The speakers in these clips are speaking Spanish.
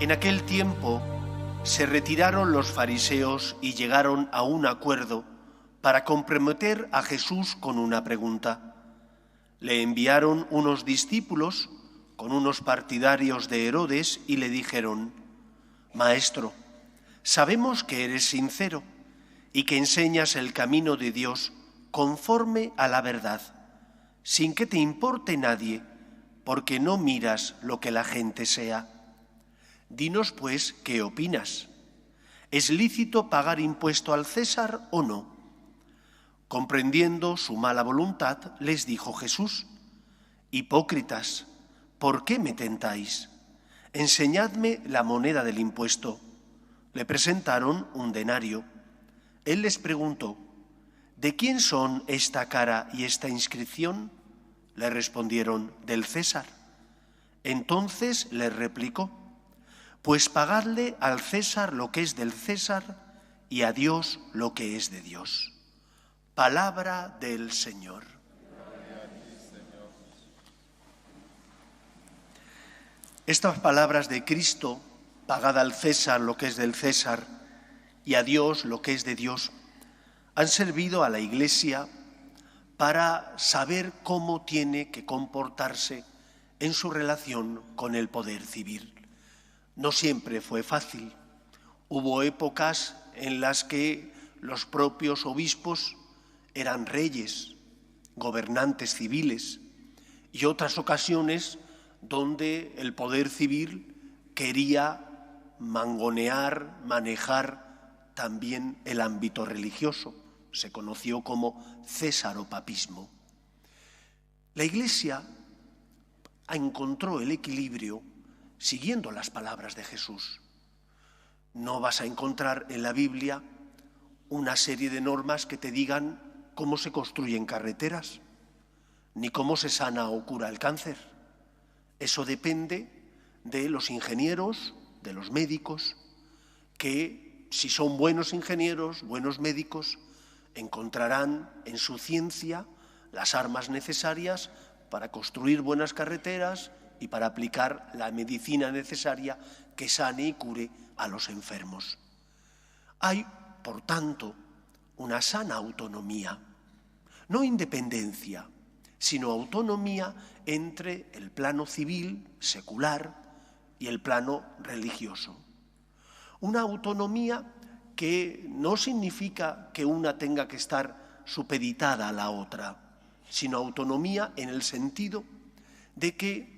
En aquel tiempo se retiraron los fariseos y llegaron a un acuerdo para comprometer a Jesús con una pregunta. Le enviaron unos discípulos con unos partidarios de Herodes y le dijeron: «Maestro, sabemos que eres sincero y que enseñas el camino de Dios conforme a la verdad, sin que te importe nadie, porque no miras lo que la gente sea. Dinos, pues, ¿qué opinas? ¿Es lícito pagar impuesto al César o no?». Comprendiendo su mala voluntad, les dijo Jesús: «Hipócritas, ¿por qué me tentáis? Enseñadme la moneda del impuesto». Le presentaron un denario. Él les preguntó: «¿De quién son esta cara y esta inscripción?». Le respondieron: «Del César». Entonces les replicó: «Pues pagadle al César lo que es del César y a Dios lo que es de Dios». Palabra del Señor. Estas palabras de Cristo, pagad al César lo que es del César y a Dios lo que es de Dios, han servido a la Iglesia para saber cómo tiene que comportarse en su relación con el poder civil. No siempre fue fácil. Hubo épocas en las que los propios obispos eran reyes, gobernantes civiles, y otras ocasiones donde el poder civil quería mangonear, manejar también el ámbito religioso. Se conoció como césaropapismo. La Iglesia encontró el equilibrio siguiendo las palabras de Jesús. No vas a encontrar en la Biblia una serie de normas que te digan cómo se construyen carreteras, ni cómo se sana o cura el cáncer. Eso depende de los ingenieros, de los médicos, que si son buenos ingenieros, buenos médicos, encontrarán en su ciencia las armas necesarias para construir buenas carreteras y para aplicar la medicina necesaria que sane y cure a los enfermos. Hay, por tanto, una sana autonomía, no independencia, sino autonomía entre el plano civil, secular, y el plano religioso. Una autonomía que no significa que una tenga que estar supeditada a la otra, sino autonomía en el sentido de que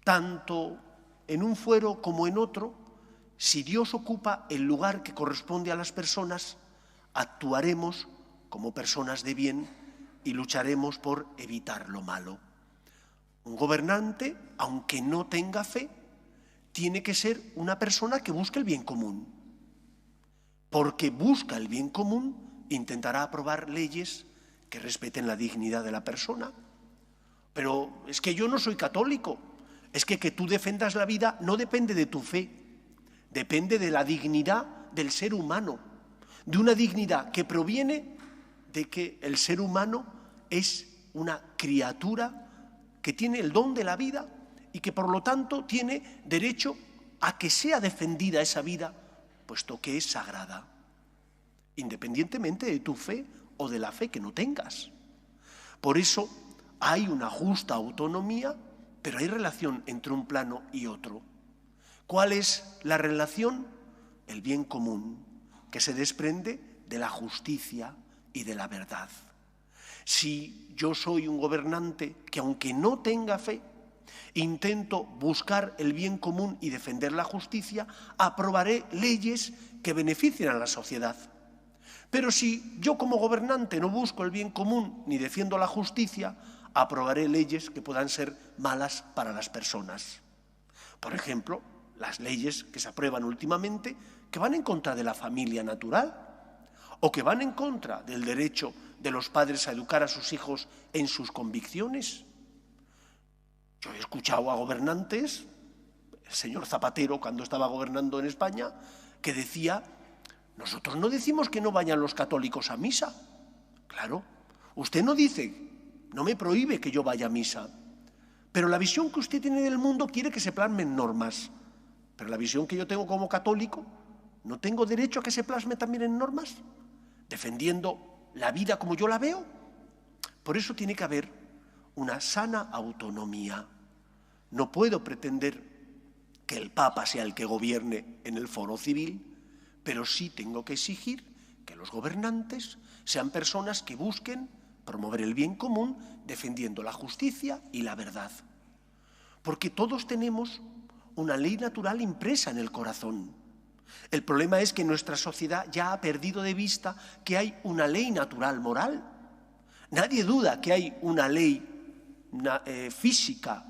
tanto en un fuero como en otro, si Dios ocupa el lugar que corresponde a las personas, actuaremos como personas de bien y lucharemos por evitar lo malo. Un gobernante, aunque no tenga fe, tiene que ser una persona que busque el bien común. Porque busca el bien común, intentará aprobar leyes que respeten la dignidad de la persona. Pero es que yo no soy católico. Es que tú defendas la vida no depende de tu fe, depende de la dignidad del ser humano, de una dignidad que proviene de que el ser humano es una criatura que tiene el don de la vida y que por lo tanto tiene derecho a que sea defendida esa vida, puesto que es sagrada, independientemente de tu fe o de la fe que no tengas. Por eso hay una justa autonomía, pero hay relación entre un plano y otro. ¿Cuál es la relación? El bien común, que se desprende de la justicia y de la verdad. Si yo soy un gobernante que, aunque no tenga fe, intento buscar el bien común y defender la justicia, aprobaré leyes que beneficien a la sociedad. Pero si yo como gobernante no busco el bien común ni defiendo la justicia, aprobaré leyes que puedan ser malas para las personas. Por ejemplo, las leyes que se aprueban últimamente que van en contra de la familia natural o que van en contra del derecho de los padres a educar a sus hijos en sus convicciones. Yo he escuchado a gobernantes, el señor Zapatero cuando estaba gobernando en España, que decía: nosotros no decimos que no vayan los católicos a misa. Claro, usted no dice, no me prohíbe que yo vaya a misa, pero la visión que usted tiene del mundo quiere que se plasmen normas. Pero la visión que yo tengo como católico, ¿no tengo derecho a que se plasme también en normas? Defendiendo la vida como yo la veo. Por eso tiene que haber una sana autonomía. No puedo pretender que el Papa sea el que gobierne en el foro civil, pero sí tengo que exigir que los gobernantes sean personas que busquen promover el bien común defendiendo la justicia y la verdad. Porque todos tenemos una ley natural impresa en el corazón. El problema es que nuestra sociedad ya ha perdido de vista que hay una ley natural moral. Nadie duda que hay una ley física.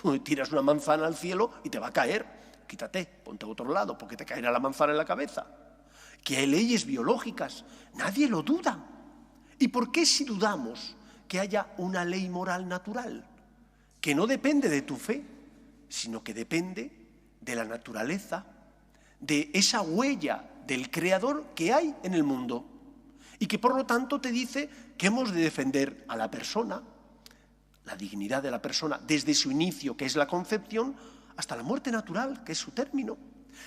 Tú tiras una manzana al cielo y te va a caer. Quítate, ponte a otro lado porque te caerá la manzana en la cabeza. Que hay leyes biológicas. Nadie lo duda. ¿Y por qué si dudamos que haya una ley moral natural? Que no depende de tu fe, sino que depende de la naturaleza, de esa huella del Creador que hay en el mundo y que por lo tanto te dice que hemos de defender a la persona, la dignidad de la persona desde su inicio, que es la concepción, hasta la muerte natural, que es su término,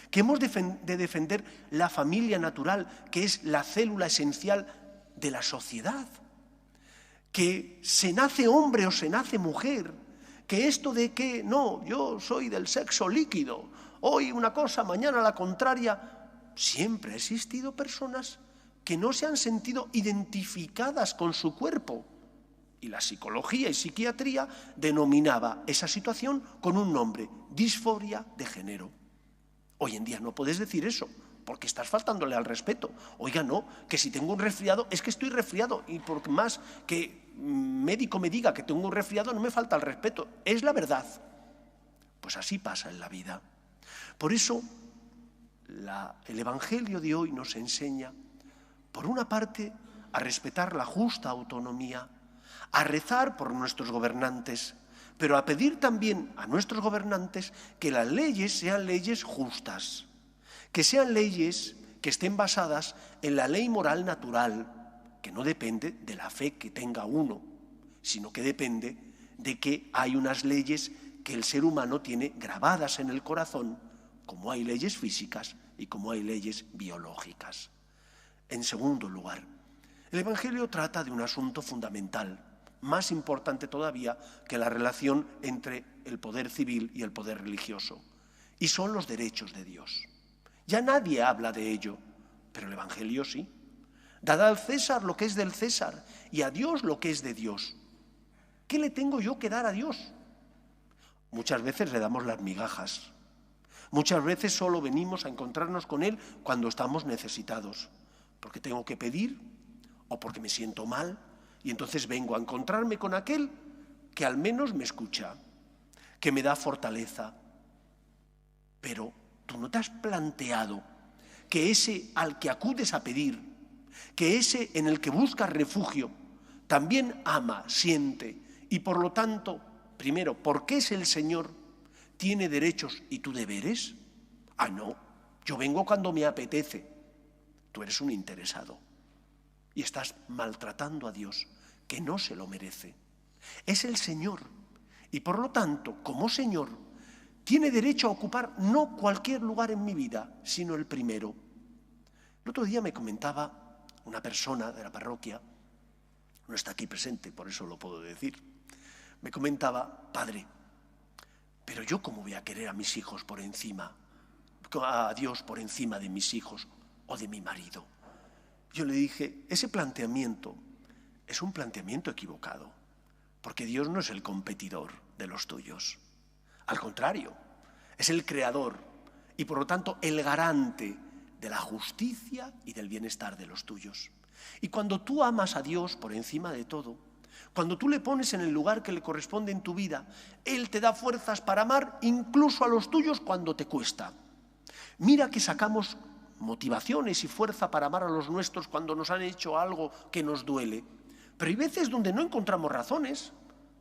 que hemos de defender la familia natural, que es la célula esencial de la sociedad, que se nace hombre o se nace mujer, que esto de que no, yo soy del sexo líquido, hoy una cosa, mañana la contraria, siempre ha existido personas que no se han sentido identificadas con su cuerpo. Y la psicología y psiquiatría denominaba esa situación con un nombre, disforia de género. Hoy en día no puedes decir eso, porque estás faltándole al respeto. Oiga, no, que si tengo un resfriado, es que estoy resfriado, y por más que médico me diga que tengo un resfriado, no me falta el respeto, es la verdad. Pues así pasa en la vida. Por eso, el Evangelio de hoy nos enseña, por una parte, a respetar la justa autonomía, a rezar por nuestros gobernantes, pero a pedir también a nuestros gobernantes que las leyes sean leyes justas, que sean leyes que estén basadas en la ley moral natural, que no depende de la fe que tenga uno, sino que depende de que hay unas leyes que el ser humano tiene grabadas en el corazón, como hay leyes físicas y como hay leyes biológicas. En segundo lugar, el Evangelio trata de un asunto fundamental, más importante todavía que la relación entre el poder civil y el poder religioso, y son los derechos de Dios. Ya nadie habla de ello, pero el Evangelio sí. Dad al César lo que es del César y a Dios lo que es de Dios. ¿Qué le tengo yo que dar a Dios? Muchas veces le damos las migajas. Muchas veces solo venimos a encontrarnos con Él cuando estamos necesitados, porque tengo que pedir o porque me siento mal, y entonces vengo a encontrarme con aquel que al menos me escucha, que me da fortaleza. Pero tú no te has planteado que ese al que acudes a pedir, que ese en el que buscas refugio, también ama, siente, y por lo tanto, primero, porque es el Señor, tiene derechos y tú deberes. Ah, no, yo vengo cuando me apetece. Tú eres un interesado y estás maltratando a Dios, que no se lo merece. Es el Señor y por lo tanto, como Señor, tiene derecho a ocupar no cualquier lugar en mi vida, sino el primero. El otro día me comentaba una persona de la parroquia, no está aquí presente, por eso lo puedo decir, me comentaba: padre, pero yo cómo voy a querer a mis hijos por encima, a Dios por encima de mis hijos o de mi marido. Yo le dije, ese planteamiento es un planteamiento equivocado, porque Dios no es el competidor de los tuyos. Al contrario, es el creador y por lo tanto el garante de la justicia y del bienestar de los tuyos. Y cuando tú amas a Dios por encima de todo, cuando tú le pones en el lugar que le corresponde en tu vida, Él te da fuerzas para amar incluso a los tuyos cuando te cuesta. Mira que sacamos motivaciones y fuerza para amar a los nuestros cuando nos han hecho algo que nos duele. Pero hay veces donde no encontramos razones,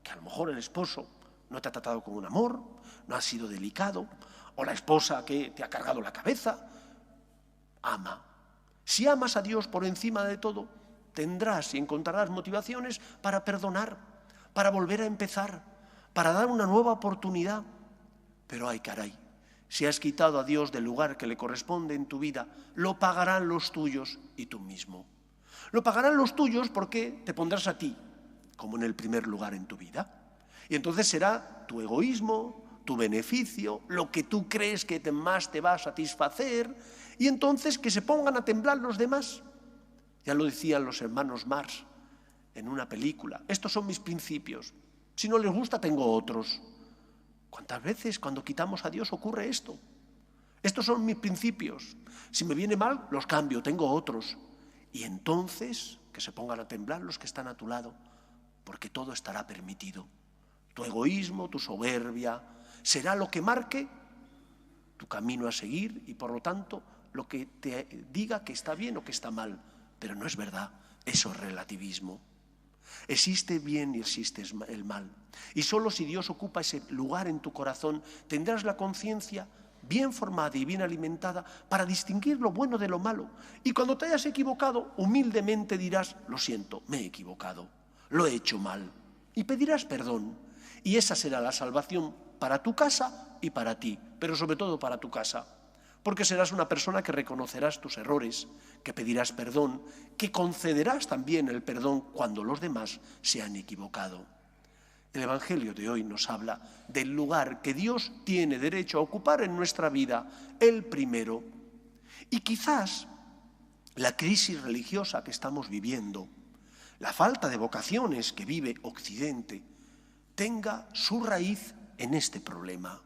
que a lo mejor el esposo no te ha tratado con un amor, no ha sido delicado, o la esposa que te ha cargado la cabeza. Ama. Si amas a Dios por encima de todo, tendrás y encontrarás motivaciones para perdonar, para volver a empezar, para dar una nueva oportunidad. Pero ay, caray, Si has quitado a Dios del lugar que le corresponde en tu vida, lo pagarán los tuyos y tú mismo. Lo pagarán los tuyos porque te pondrás a ti como en el primer lugar en tu vida. Y entonces será tu egoísmo, tu beneficio, lo que tú crees que más te va a satisfacer, y entonces que se pongan a temblar los demás. Ya lo decían los hermanos Marx en una película: estos son mis principios, si no les gusta tengo otros. ¿Cuántas veces cuando quitamos a Dios ocurre esto? Estos son mis principios, si me viene mal los cambio, tengo otros. Y entonces que se pongan a temblar los que están a tu lado, porque todo estará permitido. Tu egoísmo, tu soberbia, será lo que marque tu camino a seguir y por lo tanto lo que te diga que está bien o que está mal. Pero no es verdad, eso es relativismo. Existe el bien y existe el mal. Y solo si Dios ocupa ese lugar en tu corazón tendrás la conciencia bien formada y bien alimentada para distinguir lo bueno de lo malo. Y cuando te hayas equivocado, humildemente dirás: lo siento, me he equivocado, lo he hecho mal. Y pedirás perdón. Y esa será la salvación para tu casa y para ti, pero sobre todo para tu casa. Porque serás una persona que reconocerás tus errores, que pedirás perdón, que concederás también el perdón cuando los demás se han equivocado. El Evangelio de hoy nos habla del lugar que Dios tiene derecho a ocupar en nuestra vida, el primero. Y quizás la crisis religiosa que estamos viviendo, la falta de vocaciones que vive Occidente, tenga su raíz en este problema.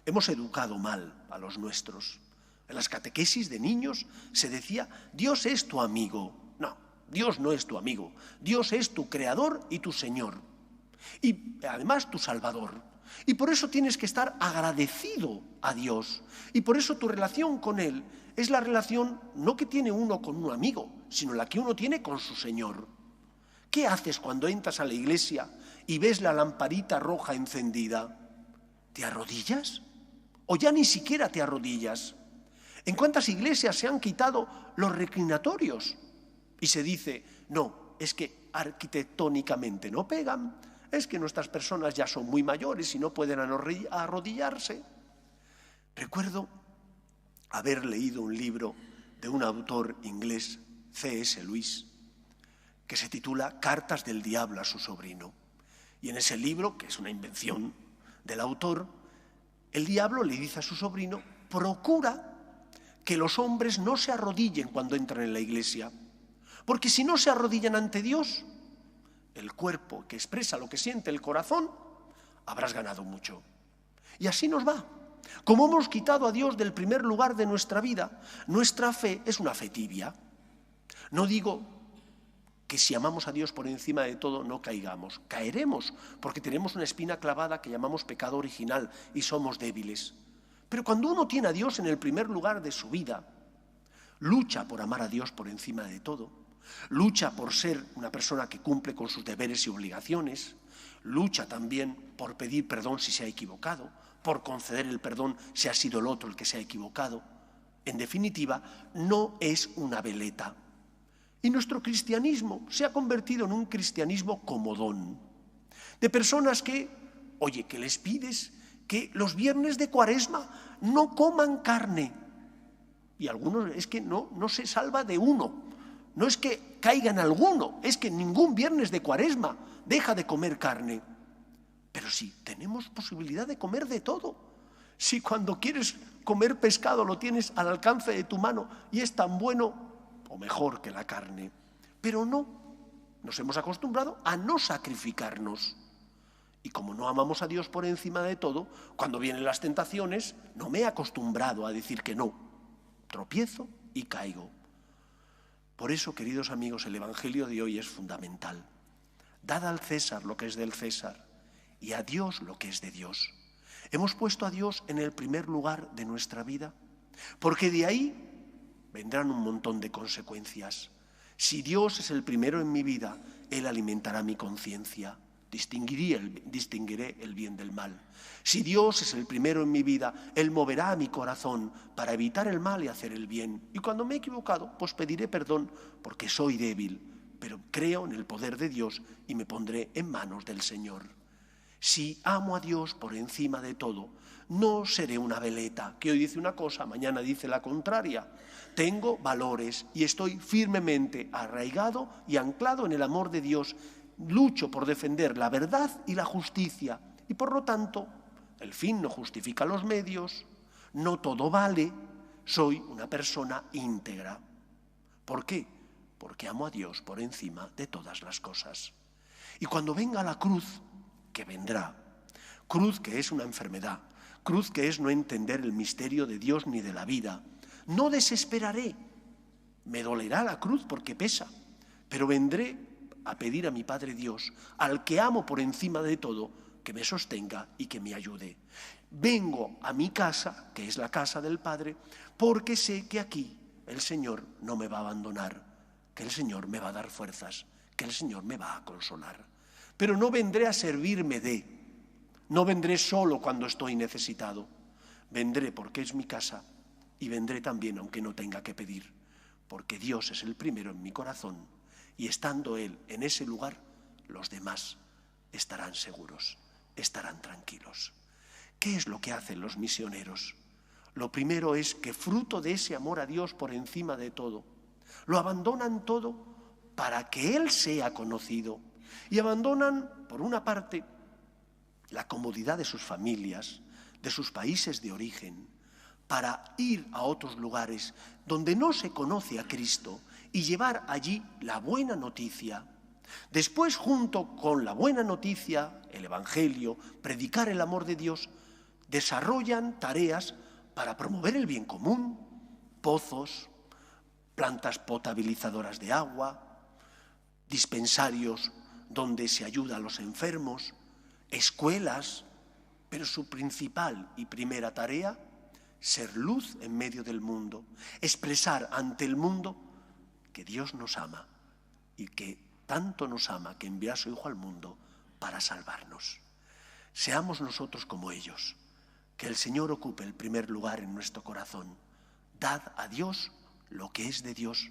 Hemos educado mal a los nuestros. En las catequesis de niños se decía: Dios es tu amigo. No, Dios no es tu amigo. Dios es tu creador y tu Señor. Y además tu Salvador. Y por eso tienes que estar agradecido a Dios. Y por eso tu relación con Él es la relación no que tiene uno con un amigo, sino la que uno tiene con su Señor. ¿Qué haces cuando entras a la iglesia y ves la lamparita roja encendida? ¿Te arrodillas? ¿O ya ni siquiera te arrodillas? ¿En cuántas iglesias se han quitado los reclinatorios? Y se dice: no, es que arquitectónicamente no pegan, es que nuestras personas ya son muy mayores y no pueden arrodillarse. Recuerdo haber leído un libro de un autor inglés, C.S. Lewis, que se titula Cartas del diablo a su sobrino. Y en ese libro, que es una invención del autor, el diablo le dice a su sobrino: procura que los hombres no se arrodillen cuando entran en la iglesia, porque si no se arrodillan ante Dios, el cuerpo que expresa lo que siente el corazón, habrás ganado mucho. Y así nos va. Como hemos quitado a Dios del primer lugar de nuestra vida, nuestra fe es una fe tibia. No digo que si amamos a Dios por encima de todo no caigamos. Caeremos porque tenemos una espina clavada que llamamos pecado original y somos débiles. Pero cuando uno tiene a Dios en el primer lugar de su vida, lucha por amar a Dios por encima de todo, lucha por ser una persona que cumple con sus deberes y obligaciones, lucha también por pedir perdón si se ha equivocado, por conceder el perdón si ha sido el otro el que se ha equivocado. En definitiva, no es una veleta. Y nuestro cristianismo se ha convertido en un cristianismo comodón, de personas que, oye, que les pides que los viernes de Cuaresma no coman carne. Y algunos es que no se salva de uno. No es que caiga en alguno, es que ningún viernes de Cuaresma deja de comer carne. Pero sí, tenemos posibilidad de comer de todo. Si cuando quieres comer pescado lo tienes al alcance de tu mano y es tan bueno o mejor que la carne. Pero no, nos hemos acostumbrado a no sacrificarnos. Y como no amamos a Dios por encima de todo, cuando vienen las tentaciones, no me he acostumbrado a decir que no. Tropiezo y caigo. Por eso, queridos amigos, el Evangelio de hoy es fundamental. Dad al César lo que es del César y a Dios lo que es de Dios. Hemos puesto a Dios en el primer lugar de nuestra vida, porque de ahí vendrán un montón de consecuencias. Si Dios es el primero en mi vida, Él alimentará mi conciencia. Distinguiré el bien del mal. Si Dios es el primero en mi vida, Él moverá a mi corazón para evitar el mal y hacer el bien. Y cuando me he equivocado, pues pediré perdón porque soy débil, pero creo en el poder de Dios y me pondré en manos del Señor. Si amo a Dios por encima de todo, No seré una veleta que hoy dice una cosa, mañana dice la contraria. Tengo valores y estoy firmemente arraigado y anclado en el amor de Dios. Lucho por defender la verdad y la justicia. Y por lo tanto, el fin no justifica los medios, no todo vale, soy una persona íntegra. ¿Por qué? Porque amo a Dios por encima de todas las cosas. Y cuando venga la cruz, que vendrá, cruz que es una enfermedad, cruz que es no entender el misterio de Dios ni de la vida, no desesperaré. Me dolerá la cruz porque pesa, pero vendré a pedir a mi Padre Dios, al que amo por encima de todo, que me sostenga y que me ayude. Vengo a mi casa, que es la casa del Padre, porque sé que aquí el Señor no me va a abandonar, que el Señor me va a dar fuerzas, que el Señor me va a consolar. Pero no vendré a servirme no vendré solo cuando estoy necesitado. Vendré porque es mi casa y vendré también aunque no tenga que pedir, porque Dios es el primero en mi corazón y estando Él en ese lugar, los demás estarán seguros, estarán tranquilos. ¿Qué es lo que hacen los misioneros? Lo primero es que fruto de ese amor a Dios por encima de todo, lo abandonan todo para que Él sea conocido y abandonan, por una parte, la comodidad de sus familias, de sus países de origen, para ir a otros lugares donde no se conoce a Cristo y llevar allí la buena noticia. Después, junto con la buena noticia, el Evangelio, predicar el amor de Dios, desarrollan tareas para promover el bien común, pozos, plantas potabilizadoras de agua, dispensarios donde se ayuda a los enfermos, escuelas, pero su principal y primera tarea, ser luz en medio del mundo, expresar ante el mundo que Dios nos ama y que tanto nos ama que envía a su Hijo al mundo para salvarnos. Seamos nosotros como ellos, que el Señor ocupe el primer lugar en nuestro corazón. Dad a Dios lo que es de Dios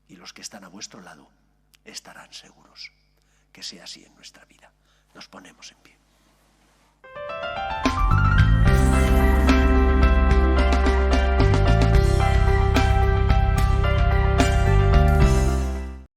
y los que están a vuestro lado estarán seguros. Que sea así en nuestra vida. Nos ponemos en pie.